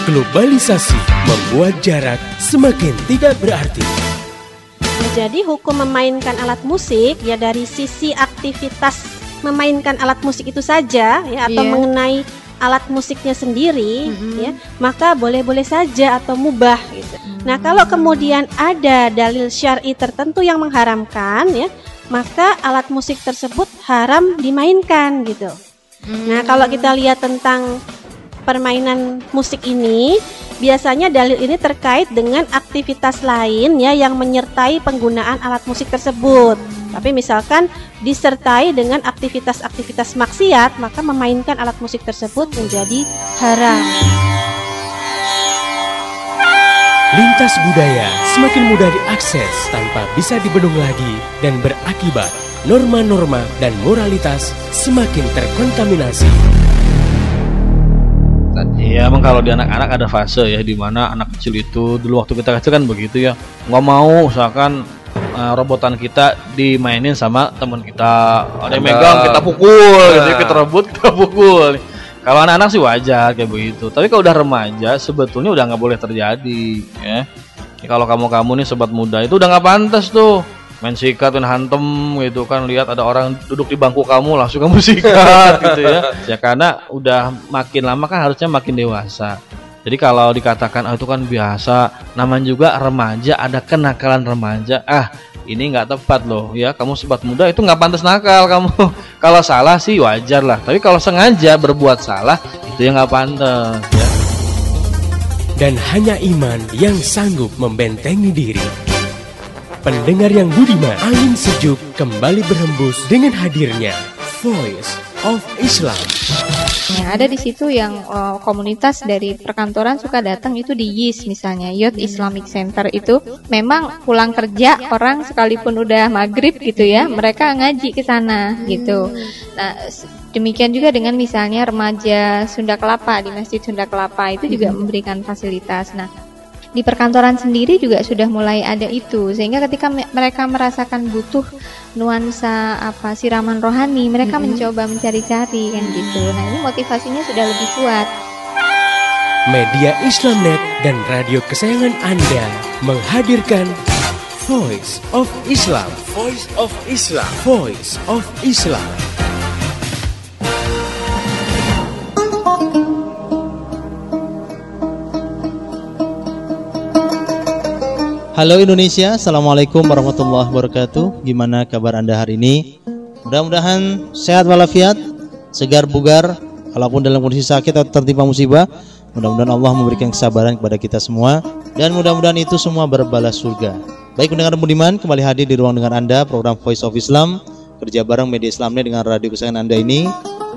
Globalisasi membuat jarak semakin tidak berarti. Jadi hukum memainkan alat musik ya dari sisi aktivitas memainkan alat musik itu saja ya atau mengenai alat musiknya sendiri ya, maka boleh-boleh saja atau mubah gitu. Nah, kalau kemudian ada dalil syar'i tertentu yang mengharamkan ya, maka alat musik tersebut haram dimainkan gitu. Nah, kalau kita lihat tentang permainan musik ini, biasanya dalil ini terkait dengan aktivitas lain ya yang menyertai penggunaan alat musik tersebut. Tapi misalkan disertai dengan aktivitas-aktivitas maksiat, maka memainkan alat musik tersebut menjadi haram. Lintas budaya semakin mudah diakses tanpa bisa dibendung lagi dan berakibat norma-norma dan moralitas semakin terkontaminasi. Iya, emang kalau di anak-anak ada fase ya di mana anak kecil itu dulu waktu kita kecil kan begitu ya, nggak mau misalkan robotan kita dimainin sama teman kita, ada yang megang kita pukul, gitu, kita rebut kita pukul. Kalau anak-anak sih wajar kayak begitu, tapi kalau udah remaja sebetulnya udah nggak boleh terjadi ya. Kalau kamu nih sobat muda itu udah nggak pantas tuh main sikat dan hantem gitu kan, lihat ada orang duduk di bangku kamu langsung kamu sikat gitu ya. Ya karena udah makin lama kan harusnya makin dewasa. Jadi kalau dikatakan itu kan biasa, namanya juga remaja, ada kenakalan remaja. Ini nggak tepat loh ya, kamu sobat muda itu nggak pantas nakal kamu. Kalau salah sih wajar lah, tapi kalau sengaja berbuat salah itu yang nggak pantas ya. Dan hanya iman yang sanggup membentengi diri. Pendengar yang budiman, angin sejuk kembali berhembus dengan hadirnya Voice of Islam. Nah, ada di situ yang komunitas dari perkantoran suka datang itu di YIS misalnya, Youth Islamic Center itu memang pulang kerja orang sekalipun udah maghrib gitu ya, mereka ngaji ke sana gitu. Nah, demikian juga dengan misalnya remaja Sunda Kelapa di Masjid Sunda Kelapa itu juga memberikan fasilitas. Nah, di perkantoran sendiri juga sudah mulai ada itu, sehingga ketika mereka merasakan butuh nuansa siraman rohani, mereka mencoba mencari-cari kan gitu. Nah, ini motivasinya sudah lebih kuat. Media Islamnet dan radio kesayangan Anda menghadirkan Voice of Islam. Voice of Islam. Voice of Islam. Halo Indonesia, Assalamualaikum warahmatullahi wabarakatuh. Gimana kabar Anda hari ini? Mudah-mudahan sehat walafiat, segar bugar. Kalaupun dalam kondisi sakit atau tertimpa musibah, mudah-mudahan Allah memberikan kesabaran kepada kita semua, dan mudah-mudahan itu semua berbalas surga. Baik pendengar budiman, kembali hadir di ruang dengar Anda, program Voice of Islam, kerja bareng media Islamnya dengan radio kesayangan Anda ini.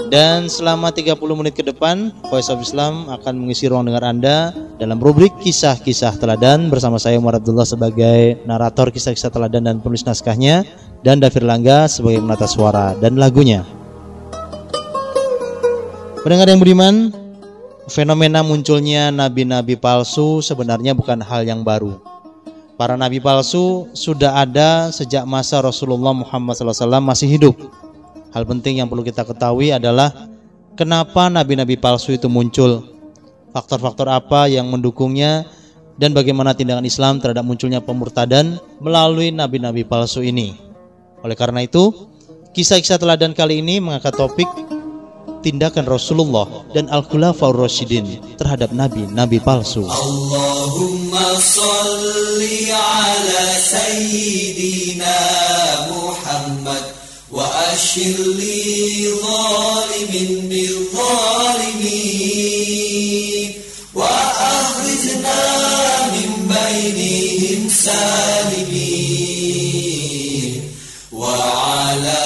Dan selama 30 menit ke depan, Voice of Islam akan mengisi ruang dengar Anda dalam rubrik Kisah-Kisah Teladan bersama saya Umar Abdullah sebagai narator kisah-kisah teladan dan penulis naskahnya, dan Dafir Langga sebagai penata suara dan lagunya. Pendengar yang budiman, fenomena munculnya nabi-nabi palsu sebenarnya bukan hal yang baru. Para nabi palsu sudah ada sejak masa Rasulullah Muhammad SAW masih hidup. Hal penting yang perlu kita ketahui adalah kenapa nabi-nabi palsu itu muncul, faktor-faktor apa yang mendukungnya, dan bagaimana tindakan Islam terhadap munculnya pemurtadan melalui nabi-nabi palsu ini. Oleh karena itu, kisah-kisah teladan kali ini mengangkat topik tindakan Rasulullah dan Al-Khulafaur Rasyidin terhadap nabi-nabi palsu. Allahumma salli ala sayyidina Muhammad wa ashir li zalimin bil zalimin wa akhrijna min bainihim salimin wa ala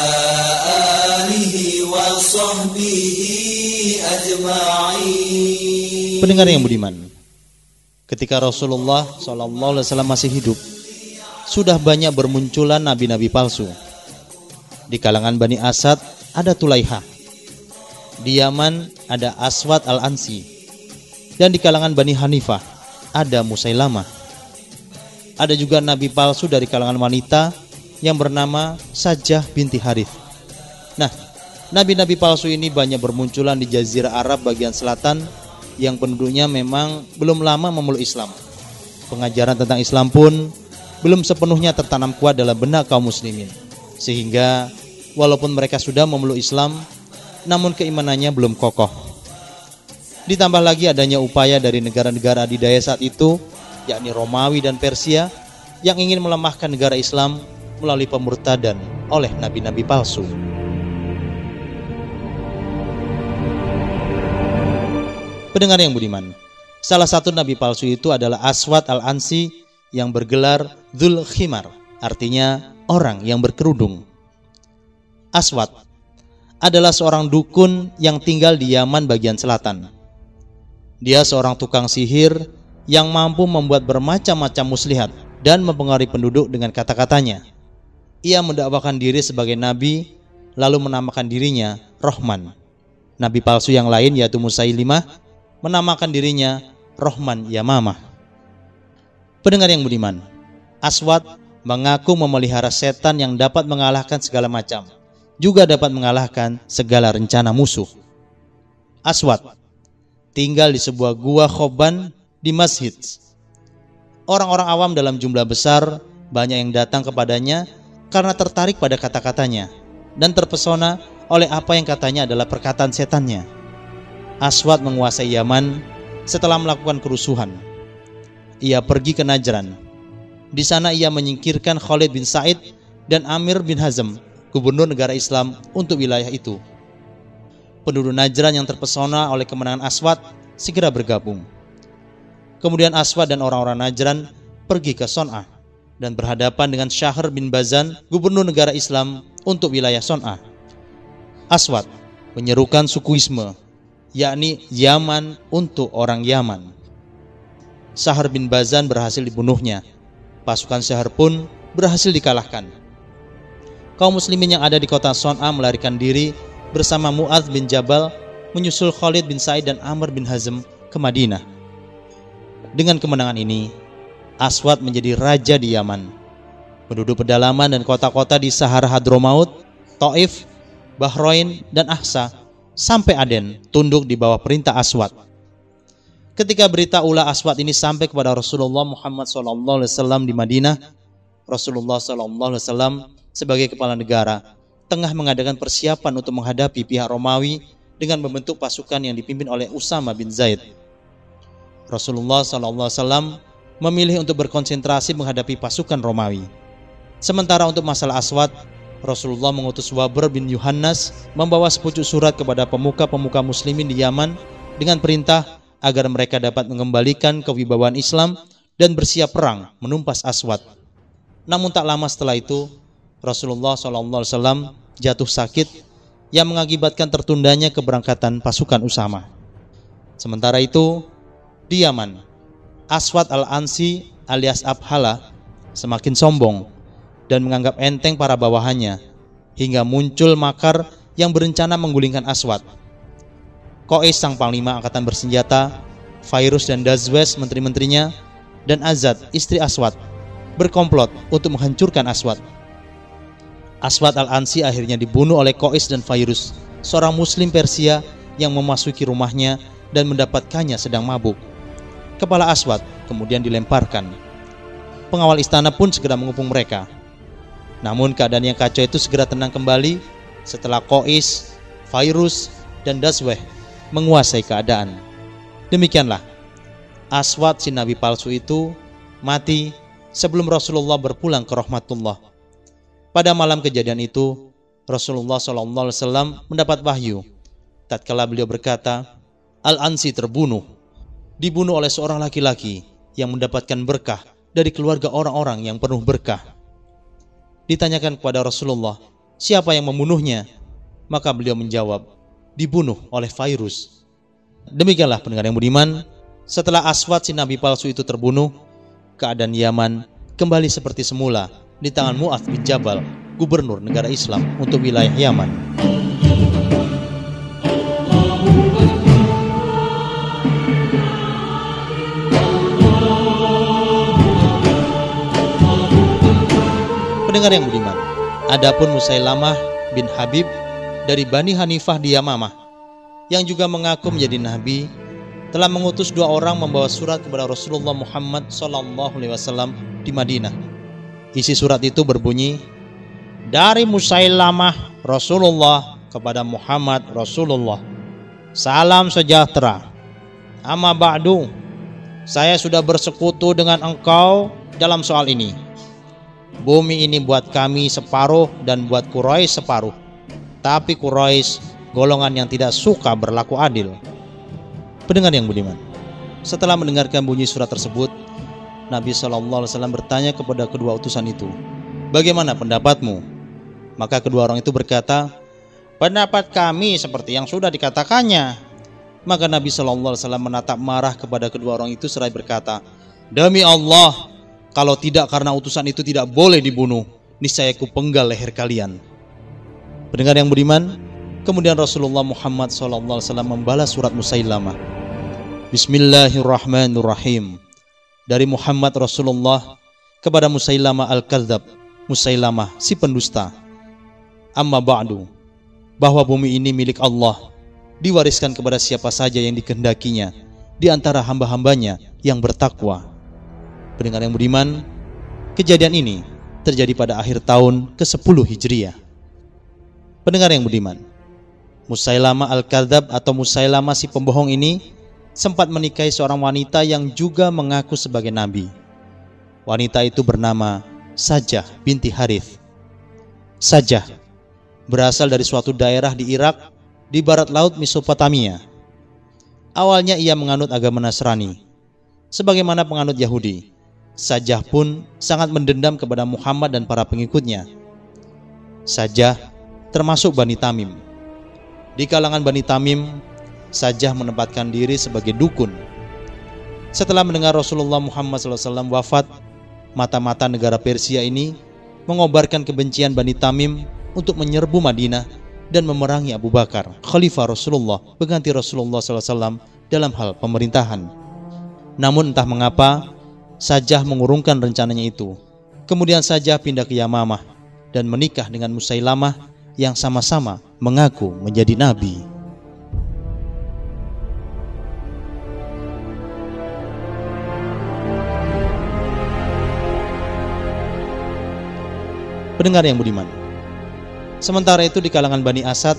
alihi wa sahbihi ajma'in. Pendengar yang budiman, ketika Rasulullah SAW masih hidup, sudah banyak bermunculan nabi-nabi palsu. Di kalangan Bani Asad ada Tulaiha, di Yaman ada Aswad al-Ansi, dan di kalangan Bani Hanifah ada Musailamah. Ada juga nabi palsu dari kalangan wanita yang bernama Sajjah binti Harith. Nah, nabi-nabi palsu ini banyak bermunculan di Jazirah Arab bagian selatan yang penduduknya memang belum lama memeluk Islam. Pengajaran tentang Islam pun belum sepenuhnya tertanam kuat dalam benak kaum muslimin. Sehingga walaupun mereka sudah memeluk Islam, namun keimanannya belum kokoh. Ditambah lagi adanya upaya dari negara-negara adidaya saat itu, yakni Romawi dan Persia, yang ingin melemahkan negara Islam melalui pemurtadan oleh nabi-nabi palsu. Pendengar yang budiman, salah satu nabi palsu itu adalah Aswad al-Ansi yang bergelar Dzul Khimar, artinya orang yang berkerudung. Aswad adalah seorang dukun yang tinggal di Yaman bagian selatan. Dia seorang tukang sihir yang mampu membuat bermacam-macam muslihat dan mempengaruhi penduduk dengan kata-katanya. Ia mendakwakan diri sebagai nabi, lalu menamakan dirinya Rahman. Nabi palsu yang lain yaitu Musailimah menamakan dirinya Rahman Yamamah. Pendengar yang budiman, Aswad mengaku memelihara setan yang dapat mengalahkan segala macam, juga dapat mengalahkan segala rencana musuh. Aswad tinggal di sebuah gua khoban di masjid. Orang-orang awam dalam jumlah besar banyak yang datang kepadanya karena tertarik pada kata-katanya dan terpesona oleh apa yang katanya adalah perkataan setannya. Aswad menguasai Yaman setelah melakukan kerusuhan. Ia pergi ke Najran. Di sana ia menyingkirkan Khalid bin Sa'id dan Amir bin Hazm, gubernur negara Islam untuk wilayah itu. Penduduk Najran yang terpesona oleh kemenangan Aswad segera bergabung. Kemudian Aswad dan orang-orang Najran pergi ke Son'a dan berhadapan dengan Syahr bin Bazan, gubernur negara Islam untuk wilayah Son'a. Aswad menyerukan sukuisme, yakni Yaman untuk orang Yaman. Syahr bin Bazan berhasil dibunuhnya. Pasukan Syahr pun berhasil dikalahkan. Kaum muslimin yang ada di kota Son'a melarikan diri bersama Mu'adz bin Jabal menyusul Khalid bin Sa'id dan Amr bin Hazm ke Madinah. Dengan kemenangan ini, Aswad menjadi raja di Yaman. Penduduk pedalaman dan kota-kota di Sahara Hadramaut, Taif, Bahrain, dan Ahsa sampai Aden tunduk di bawah perintah Aswad. Ketika berita ulah Aswad ini sampai kepada Rasulullah Muhammad SAW di Madinah, Rasulullah SAW sebagai kepala negara tengah mengadakan persiapan untuk menghadapi pihak Romawi dengan membentuk pasukan yang dipimpin oleh Usama bin Zaid. Rasulullah SAW memilih untuk berkonsentrasi menghadapi pasukan Romawi. Sementara untuk masalah Aswad, Rasulullah mengutus Wabr bin Yuhannas membawa sepucuk surat kepada pemuka-pemuka muslimin di Yaman dengan perintah agar mereka dapat mengembalikan kewibawaan Islam dan bersiap perang menumpas Aswad. Namun tak lama setelah itu, Rasulullah SAW jatuh sakit yang mengakibatkan tertundanya keberangkatan pasukan Usama. Sementara itu, di Yaman, Aswad al-Ansi alias Abhala semakin sombong dan menganggap enteng para bawahannya, hingga muncul makar yang berencana menggulingkan Aswad. Qais sang panglima angkatan bersenjata, Fairuz dan Dazwes menteri-menterinya, dan Azad istri Aswad berkomplot untuk menghancurkan Aswad. Aswad al-Ansi akhirnya dibunuh oleh Qais dan Fairuz, seorang muslim Persia yang memasuki rumahnya dan mendapatkannya sedang mabuk. Kepala Aswad kemudian dilemparkan. Pengawal istana pun segera mengepung mereka. Namun keadaan yang kacau itu segera tenang kembali setelah Qais, Fairuz, dan Dazweh menguasai keadaan. Demikianlah Aswad si nabi palsu itu mati sebelum Rasulullah berpulang ke rahmatullah. Pada malam kejadian itu, Rasulullah SAW mendapat wahyu. Tatkala beliau berkata, Al-Ansi dibunuh oleh seorang laki-laki yang mendapatkan berkah dari keluarga orang-orang yang penuh berkah. Ditanyakan kepada Rasulullah, siapa yang membunuhnya? Maka beliau menjawab, dibunuh oleh Fairuz. Demikianlah pendengar yang budiman, setelah Aswad si nabi palsu itu terbunuh, keadaan Yaman kembali seperti semula di tangan Mu'adz bin Jabal, gubernur negara Islam untuk wilayah Yaman. Pendengar yang budiman, adapun Musailamah bin Habib dari Bani Hanifah di Yamamah yang juga mengaku menjadi nabi, telah mengutus 2 orang membawa surat kepada Rasulullah Muhammad SAW di Madinah. Isi surat itu berbunyi, dari Musailamah Rasulullah kepada Muhammad Rasulullah, salam sejahtera. Amma ba'du, saya sudah bersekutu dengan engkau dalam soal ini. Bumi ini buat kami separuh dan buat Quraisy separuh. Tapi Quraisy golongan yang tidak suka berlaku adil. Pendengar yang budiman, setelah mendengarkan bunyi surat tersebut, Nabi SAW bertanya kepada kedua utusan itu, bagaimana pendapatmu? Maka kedua orang itu berkata, pendapat kami seperti yang sudah dikatakannya. Maka Nabi SAW menatap marah kepada kedua orang itu seraya berkata, demi Allah, kalau tidak karena utusan itu tidak boleh dibunuh, niscaya ku penggal leher kalian. Pendengar yang budiman, kemudian Rasulullah Muhammad SAW membalas surat Musailamah. Bismillahirrahmanirrahim. Dari Muhammad Rasulullah kepada Musailamah al-Kadzab, Musailamah si pendusta. Amma ba'du, bahwa bumi ini milik Allah, diwariskan kepada siapa saja yang dikehendakinya di antara hamba-hambanya yang bertakwa. Pendengar yang budiman, kejadian ini terjadi pada akhir tahun ke-10 Hijriah. Pendengar yang budiman, Musailamah al-Kadzab atau Musailamah si pembohong ini sempat menikahi seorang wanita yang juga mengaku sebagai nabi. Wanita itu bernama Sajah binti Harith. Sajah berasal dari suatu daerah di Irak di barat laut Mesopotamia. Awalnya ia menganut agama Nasrani. Sebagaimana penganut Yahudi, Sajah pun sangat mendendam kepada Muhammad dan para pengikutnya. Sajah termasuk Bani Tamim. Di kalangan Bani Tamim, Sajah menempatkan diri sebagai dukun. Setelah mendengar Rasulullah Muhammad SAW wafat, mata-mata negara Persia ini mengobarkan kebencian Bani Tamim untuk menyerbu Madinah dan memerangi Abu Bakar, Khalifah Rasulullah, pengganti Rasulullah SAW dalam hal pemerintahan. Namun entah mengapa, Sajah mengurungkan rencananya itu. Kemudian Sajah pindah ke Yamamah dan menikah dengan Musailamah yang sama-sama mengaku menjadi nabi. Pendengar yang budiman, sementara itu di kalangan Bani Asad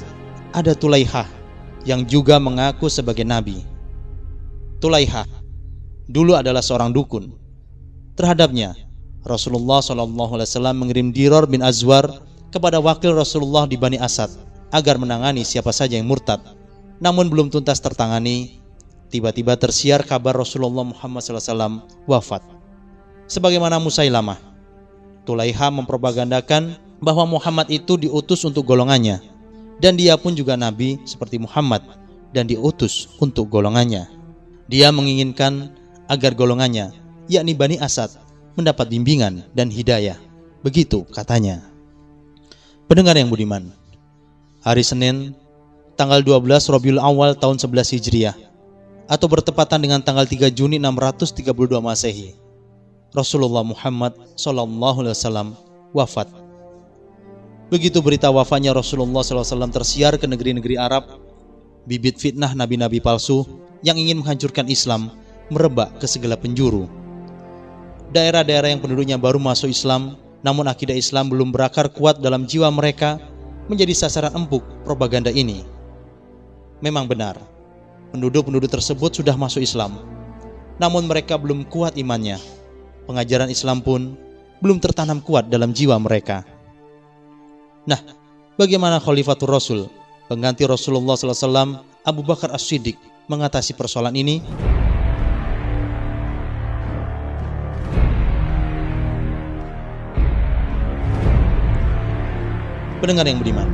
ada Tulaihah yang juga mengaku sebagai nabi. Tulaihah dulu adalah seorang dukun. Terhadapnya Rasulullah SAW mengirim Diror bin Azwar kepada wakil Rasulullah di Bani Asad agar menangani siapa saja yang murtad. Namun belum tuntas tertangani, tiba-tiba tersiar kabar Rasulullah Muhammad SAW wafat. Sebagaimana Musailamah, Tulaihah mempropagandakan bahwa Muhammad itu diutus untuk golongannya, dan dia pun juga nabi seperti Muhammad dan diutus untuk golongannya. Dia menginginkan agar golongannya, yakni Bani Asad, mendapat bimbingan dan hidayah. Begitu katanya. Pendengar yang budiman, hari Senin tanggal 12 Rabiul Awal tahun 11 Hijriah atau bertepatan dengan tanggal 3 Juni 632 Masehi, Rasulullah Muhammad SAW wafat. Begitu berita wafatnya Rasulullah SAW tersiar ke negeri-negeri Arab, bibit fitnah nabi-nabi palsu yang ingin menghancurkan Islam merebak ke segala penjuru. Daerah-daerah yang penduduknya baru masuk Islam, namun akidah Islam belum berakar kuat dalam jiwa mereka, menjadi sasaran empuk propaganda ini. Memang benar, penduduk-penduduk tersebut sudah masuk Islam, namun mereka belum kuat imannya. Pengajaran Islam pun belum tertanam kuat dalam jiwa mereka. Nah, bagaimana Khalifatul Rasul, pengganti Rasulullah SAW, Abu Bakar As-Siddiq, mengatasi persoalan ini? Pendengar yang budiman,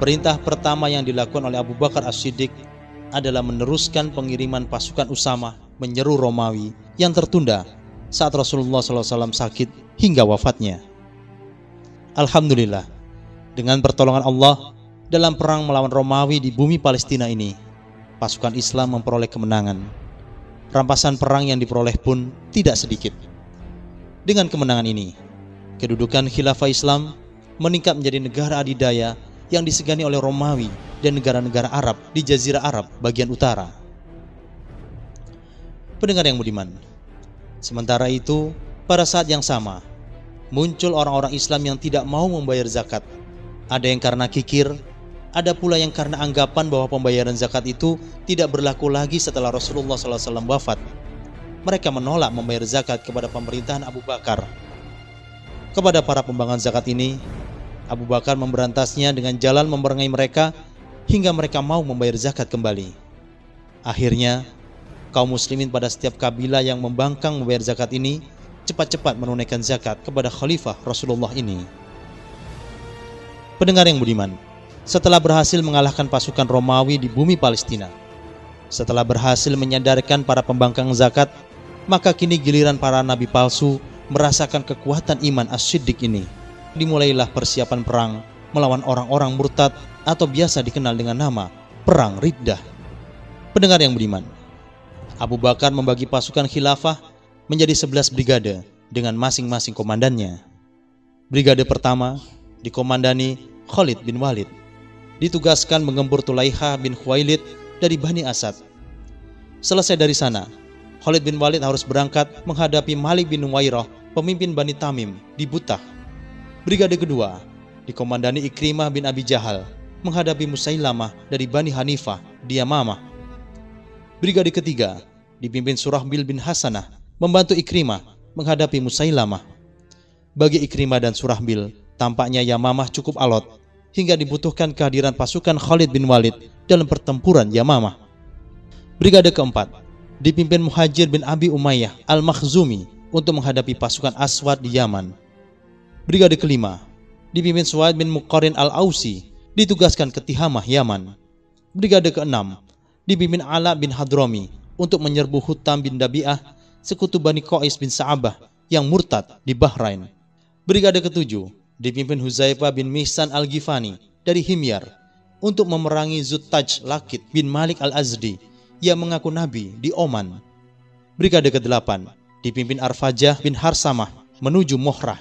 perintah pertama yang dilakukan oleh Abu Bakar As-Siddiq adalah meneruskan pengiriman pasukan Usamah menyeru Romawi yang tertunda saat Rasulullah SAW sakit hingga wafatnya. Alhamdulillah, dengan pertolongan Allah dalam perang melawan Romawi di bumi Palestina ini, pasukan Islam memperoleh kemenangan. Rampasan perang yang diperoleh pun tidak sedikit. Dengan kemenangan ini, kedudukan khilafah Islam meningkat menjadi negara adidaya yang disegani oleh Romawi dan negara-negara Arab di Jazirah Arab bagian utara. Pendengar yang budiman, sementara itu pada saat yang sama muncul orang-orang Islam yang tidak mau membayar zakat. Ada yang karena kikir, ada pula yang karena anggapan bahwa pembayaran zakat itu tidak berlaku lagi setelah Rasulullah SAW wafat. Mereka menolak membayar zakat kepada pemerintahan Abu Bakar. Kepada para pembangkang zakat ini, Abu Bakar memberantasnya dengan jalan memerangi mereka hingga mereka mau membayar zakat kembali. Akhirnya, kaum muslimin pada setiap kabilah yang membangkang membayar zakat ini cepat-cepat menunaikan zakat kepada khalifah Rasulullah ini. Pendengar yang budiman, setelah berhasil mengalahkan pasukan Romawi di bumi Palestina, setelah berhasil menyadarkan para pembangkang zakat, maka kini giliran para nabi palsu merasakan kekuatan iman as-siddiq ini. Dimulailah persiapan perang melawan orang-orang murtad atau biasa dikenal dengan nama Perang Riddah. Pendengar yang budiman, Abu Bakar membagi pasukan khilafah menjadi 11 brigade dengan masing-masing komandannya. Brigade pertama dikomandani Khalid bin Walid, ditugaskan mengempur Tulaiha bin Khuwailid dari Bani Asad. Selesai dari sana, Khalid bin Walid harus berangkat menghadapi Malik bin Nuwairah, pemimpin Bani Tamim di Butah. Brigade kedua dikomandani Ikrimah bin Abi Jahal menghadapi Musailamah dari Bani Hanifah di Yamamah. Brigade ketiga dipimpin Surahbil bin Hasanah membantu Ikrimah menghadapi Musailamah. Bagi Ikrimah dan Surahbil, tampaknya Yamamah cukup alot hingga dibutuhkan kehadiran pasukan Khalid bin Walid dalam pertempuran Yamamah. Brigade keempat dipimpin Muhajir bin Abi Umayyah Al-Makhzumi untuk menghadapi pasukan Aswad di Yaman. Brigade kelima dipimpin Suwaid bin Muqarrin Al-Ausi, ditugaskan ke Tihamah, Yaman. Brigade keenam dipimpin Ala bin Hadrami untuk menyerbu Hutam bin Dabi'ah, sekutu Bani Qais bin Sa'abah yang murtad di Bahrain. Brigade ketujuh dipimpin Huzaifah bin Mihsan Al-Ghifani dari Himyar untuk memerangi Zuttaj Lakit bin Malik Al-Azdi yang mengaku nabi di Oman. Brigade ke-8 dipimpin Arfajah bin Harsamah menuju Mohrah.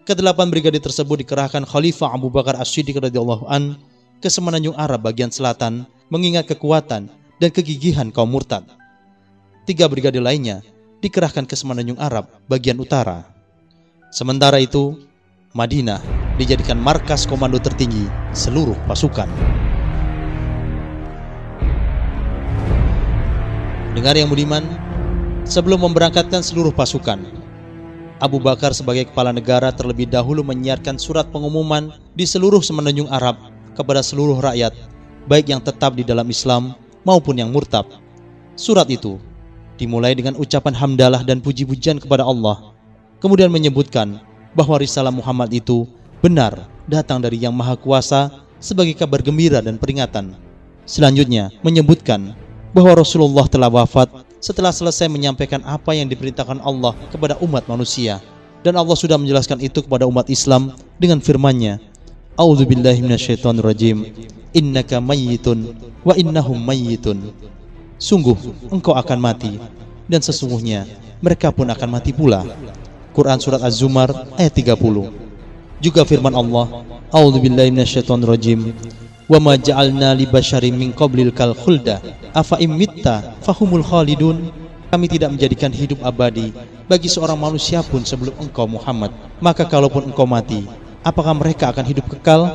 Ke-8 brigade tersebut dikerahkan Khalifah Abu Bakar As-Siddiq radhiyallahu an ke semenanjung Arab bagian selatan mengingat kekuatan dan kegigihan kaum murtad. 3 brigade lainnya dikerahkan ke semenanjung Arab bagian utara. Sementara itu, Madinah dijadikan markas komando tertinggi seluruh pasukan. Dengar yang budiman, sebelum memberangkatkan seluruh pasukan, Abu Bakar sebagai kepala negara terlebih dahulu menyiarkan surat pengumuman di seluruh semenanjung Arab kepada seluruh rakyat, baik yang tetap di dalam Islam maupun yang murtad. Surat itu dimulai dengan ucapan hamdalah dan puji-pujian kepada Allah, kemudian menyebutkan bahwa risalah Muhammad itu benar datang dari Yang Maha Kuasa sebagai kabar gembira dan peringatan. Selanjutnya menyebutkan bahwa Rasulullah telah wafat setelah selesai menyampaikan apa yang diperintahkan Allah kepada umat manusia, dan Allah sudah menjelaskan itu kepada umat Islam dengan firman-Nya, A'udzubillahi minasyaitonirrajim, innaka mayyitun wa innahum mayyitun. Sungguh engkau akan mati dan sesungguhnya mereka pun akan mati pula. Quran Surat Az-Zumar ayat 30. Juga firman Allah, A'udzubillahi minasyaitonirrajim, wa ma ja'alna li basyarin min qablikal khulda afa imitta fahumul khalidun. Kami tidak menjadikan hidup abadi bagi seorang manusia pun sebelum engkau Muhammad, maka kalaupun engkau mati, apakah mereka akan hidup kekal?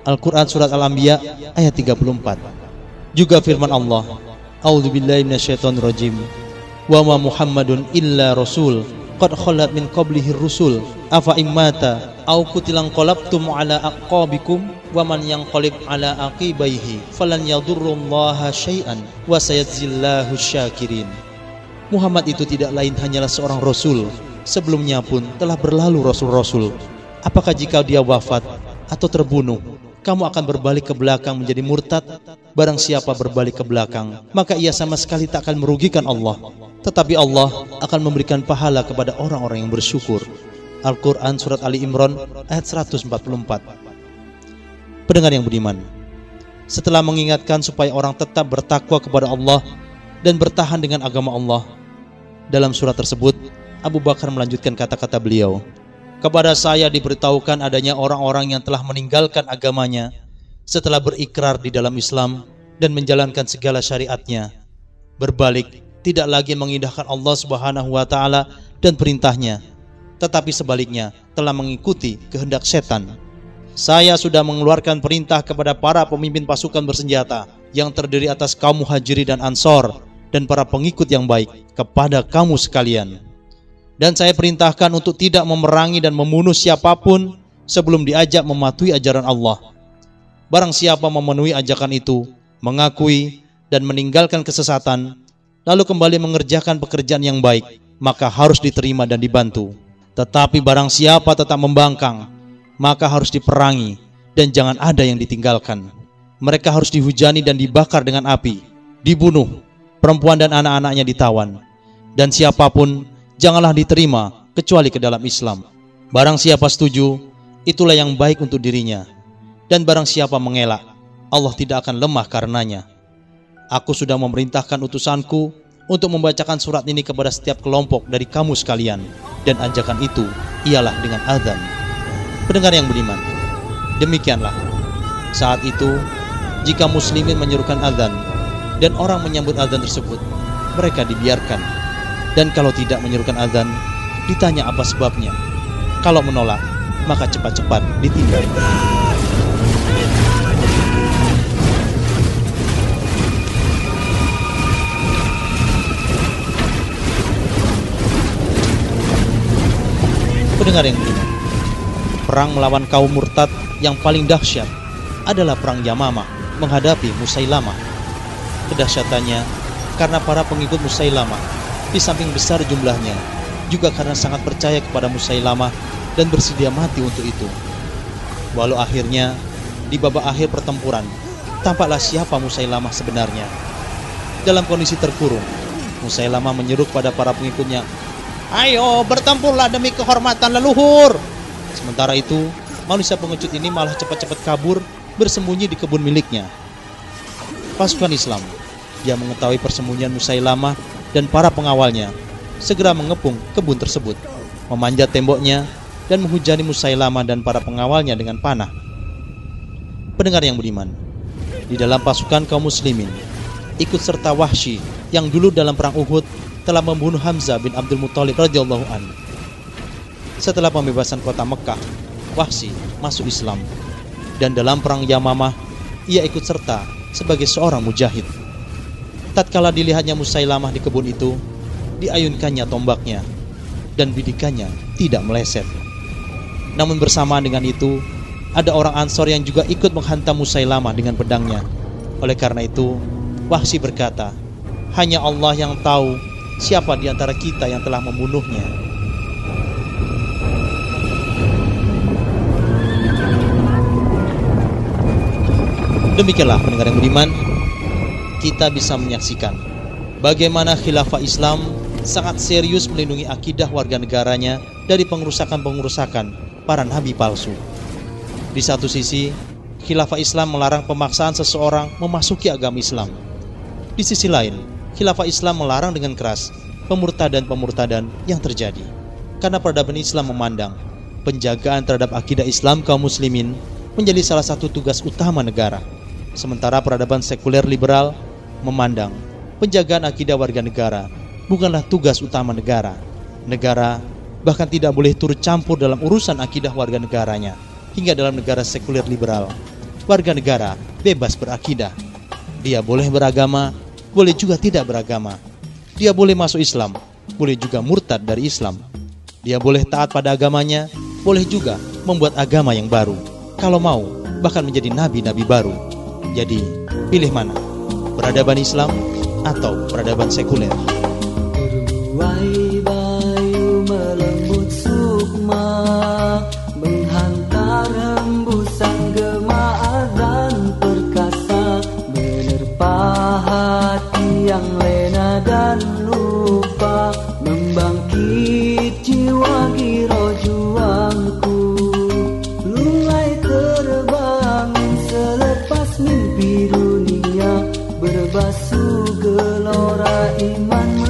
Al-Quran Surat Al-Anbiya ayat 34. Juga firman Allah, A'udzubillahi minasyaitonirrajim, wa ma Muhammadun illa rasul qad khalat min qablihi rusul afa immata aw qutilan qalabtum ala aqabikum wa man yanqalib ala aqibaihi falan yadurrullaha syai'an wa sayajzillahu syakirin. Muhammad itu tidak lain hanyalah seorang rasul, sebelumnya pun telah berlalu rasul-rasul. Apakah jika dia wafat atau terbunuh, kamu akan berbalik ke belakang menjadi murtad? Barang siapa berbalik ke belakang, maka ia sama sekali tak akan merugikan Allah, tetapi Allah akan memberikan pahala kepada orang-orang yang bersyukur. Al-Quran Surat Ali Imran ayat 144. Pendengar yang budiman, setelah mengingatkan supaya orang tetap bertakwa kepada Allah dan bertahan dengan agama Allah, dalam surat tersebut Abu Bakar melanjutkan kata-kata beliau, kepada saya diberitahukan adanya orang-orang yang telah meninggalkan agamanya setelah berikrar di dalam Islam dan menjalankan segala syariatnya, berbalik tidak lagi mengindahkan Allah Subhanahu wa taala dan perintahnya, tetapi sebaliknya telah mengikuti kehendak setan. Saya sudah mengeluarkan perintah kepada para pemimpin pasukan bersenjata yang terdiri atas kaum Muhajirin dan Ansor dan para pengikut yang baik kepada kamu sekalian. Dan saya perintahkan untuk tidak memerangi dan membunuh siapapun sebelum diajak mematuhi ajaran Allah. Barang siapa memenuhi ajakan itu, mengakui dan meninggalkan kesesatan, lalu kembali mengerjakan pekerjaan yang baik, maka harus diterima dan dibantu. Tetapi barang siapa tetap membangkang, maka harus diperangi dan jangan ada yang ditinggalkan. Mereka harus dihujani dan dibakar dengan api, dibunuh, perempuan dan anak-anaknya ditawan. Dan siapapun janganlah diterima kecuali ke dalam Islam. Barang siapa setuju, itulah yang baik untuk dirinya. Dan barang siapa mengelak, Allah tidak akan lemah karenanya. Aku sudah memerintahkan utusanku untuk membacakan surat ini kepada setiap kelompok dari kamu sekalian. Dan ajakan itu ialah dengan azan. Pendengar yang beriman, demikianlah. Saat itu, jika muslimin menyerukan azan dan orang menyambut azan tersebut, mereka dibiarkan. Dan kalau tidak menyerukan azan, ditanya apa sebabnya. Kalau menolak, maka cepat-cepat ditinggal. Pendengar yang beriman, perang melawan kaum murtad yang paling dahsyat adalah perang Yamamah menghadapi Musailamah. Kedahsyatannya karena para pengikut Musailamah di samping besar jumlahnya, juga karena sangat percaya kepada Musailamah dan bersedia mati untuk itu. Walau akhirnya di babak akhir pertempuran tampaklah siapa Musailamah sebenarnya. Dalam kondisi terkurung, Musailamah menyeru pada para pengikutnya, "Ayo bertempurlah demi kehormatan leluhur." Sementara itu, manusia pengecut ini malah cepat-cepat kabur bersembunyi di kebun miliknya. Pasukan Islam yang mengetahui persembunyian Musailamah dan para pengawalnya segera mengepung kebun tersebut, memanjat temboknya dan menghujani Musailamah dan para pengawalnya dengan panah. Pendengar yang beriman, di dalam pasukan kaum muslimin ikut serta Wahsy yang dulu dalam perang Uhud telah membunuh Hamzah bin Abdul Muthalib radhiyallahu anhu. Setelah pembebasan kota Mekah, Wahsy masuk Islam, dan dalam perang Yamamah ia ikut serta sebagai seorang mujahid. Tatkala dilihatnya Musailamah di kebun itu, diayunkannya tombaknya dan bidikannya tidak meleset. Namun bersamaan dengan itu, ada orang Ansor yang juga ikut menghantam Musailamah dengan pedangnya. Oleh karena itu, Wahsy berkata, "Hanya Allah yang tahu siapa di antara kita yang telah membunuhnya." Demikianlah pendengar yang beriman, kita bisa menyaksikan bagaimana khilafah Islam sangat serius melindungi akidah warga negaranya dari pengerusakan-pengerusakan para nabi palsu. Di satu sisi, khilafah Islam melarang pemaksaan seseorang memasuki agama Islam. Di sisi lain, khilafah Islam melarang dengan keras pemurtadan-pemurtadan yang terjadi. Karena peradaban Islam memandang penjagaan terhadap akidah Islam kaum muslimin menjadi salah satu tugas utama negara. Sementara peradaban sekuler liberal memandang penjagaan akidah warga negara bukanlah tugas utama negara. Negara bahkan tidak boleh turut campur dalam urusan akidah warga negaranya. Hingga dalam negara sekuler liberal, warga negara bebas berakidah. Dia boleh beragama, boleh juga tidak beragama. Dia boleh masuk Islam, boleh juga murtad dari Islam. Dia boleh taat pada agamanya, boleh juga membuat agama yang baru. Kalau mau, bahkan menjadi nabi-nabi baru. Jadi, pilih mana? Peradaban Islam atau peradaban sekuler? Berbuai bayu melembut sukma, menghantar hembusan gema azan perkasa, menerpa hati yang lena dan lupa, membangkit jiwa giro juangku. Lungai terbangun selepas mimpi dunia, berbasuh gelora iman.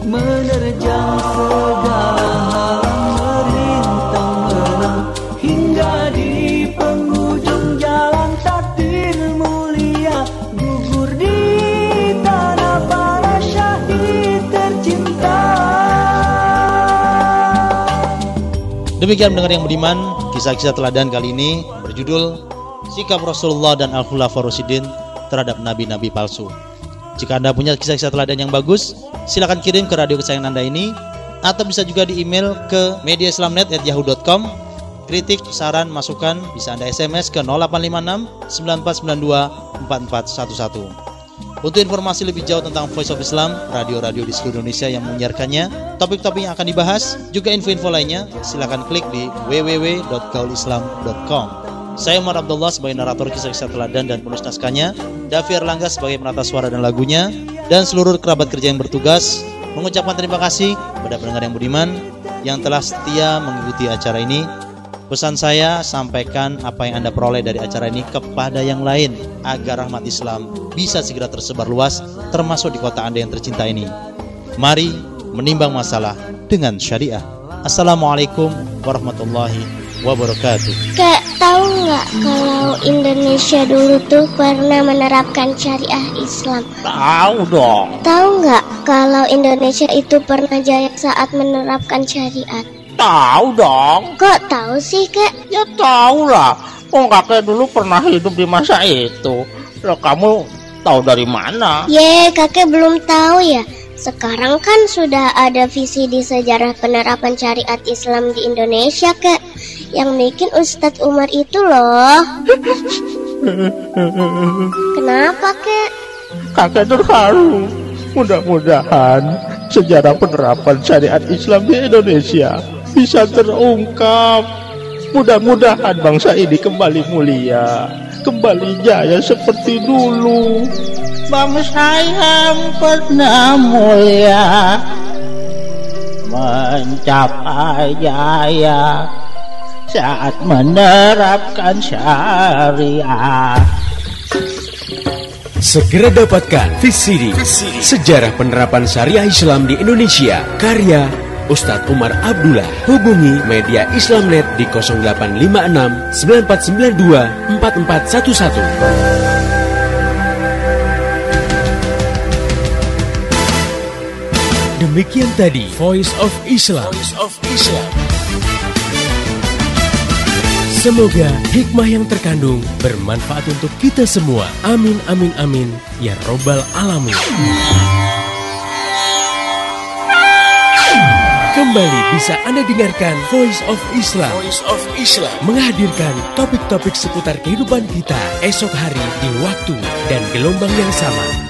menerjang segala halang, merintang menang hingga di penghujung jalan takdir mulia, gugur di tanah para syahid tercinta. Demikian pendengar yang budiman, kisah-kisah teladan kali ini berjudul Sikap Rasulullah dan Al-Khulafaur Rasyidin terhadap nabi-nabi palsu. Jika Anda punya kisah-kisah teladan yang bagus, silakan kirim ke radio kesayangan Anda ini, atau bisa juga di email ke mediaislamnet@yahoo.com. Kritik, saran, masukan bisa Anda SMS ke 0856 9492 4411. Untuk informasi lebih jauh tentang Voice of Islam, radio-radio di seluruh Indonesia yang menyiarkannya, topik-topik yang akan dibahas, juga info-info lainnya, silakan klik di www.gaulislam.com. Saya Umar Abdullah sebagai narator kisah-kisah teladan dan penulis naskahnya, Davi Erlangga sebagai penata suara dan lagunya, dan seluruh kerabat kerja yang bertugas mengucapkan terima kasih kepada pendengar yang budiman yang telah setia mengikuti acara ini. Pesan saya, sampaikan apa yang Anda peroleh dari acara ini kepada yang lain agar rahmat Islam bisa segera tersebar luas, termasuk di kota Anda yang tercinta ini. Mari menimbang masalah dengan syariah. Assalamualaikum warahmatullahi wabarakatuh. Kak, tahu nggak kalau Indonesia dulu tuh pernah menerapkan syariah Islam? Tahu dong. Tahu nggak kalau Indonesia itu pernah jaya saat menerapkan syariat? Tahu dong. Kok tahu sih, Kak? Ya tahu lah. Kakek dulu pernah hidup di masa itu. Loh, kamu tahu dari mana? Kakek belum tahu ya. Sekarang kan sudah ada visi di sejarah penerapan syariat Islam di Indonesia, Kak. Yang bikin Ustadz Umar itu loh. Kenapa, Kak? Kakek terharu. Mudah-mudahan sejarah penerapan syariat Islam di Indonesia bisa terungkap. Mudah-mudahan bangsa ini kembali mulia, kembali jaya seperti dulu. Bangsa yang pernah mulia mencapai jaya saat menerapkan syariah. Segera dapatkan VCD Sejarah Penerapan Syariah Islam di Indonesia, karya Ustadz Umar Abdullah. Hubungi Media Islamnet di 0856 9492 4411. Demikian tadi Voice of Islam. Semoga hikmah yang terkandung bermanfaat untuk kita semua. Amin, amin, amin, ya robbal alamin. Kembali bisa Anda dengarkan Voice of Islam. Menghadirkan topik-topik seputar kehidupan kita esok hari di waktu dan gelombang yang sama.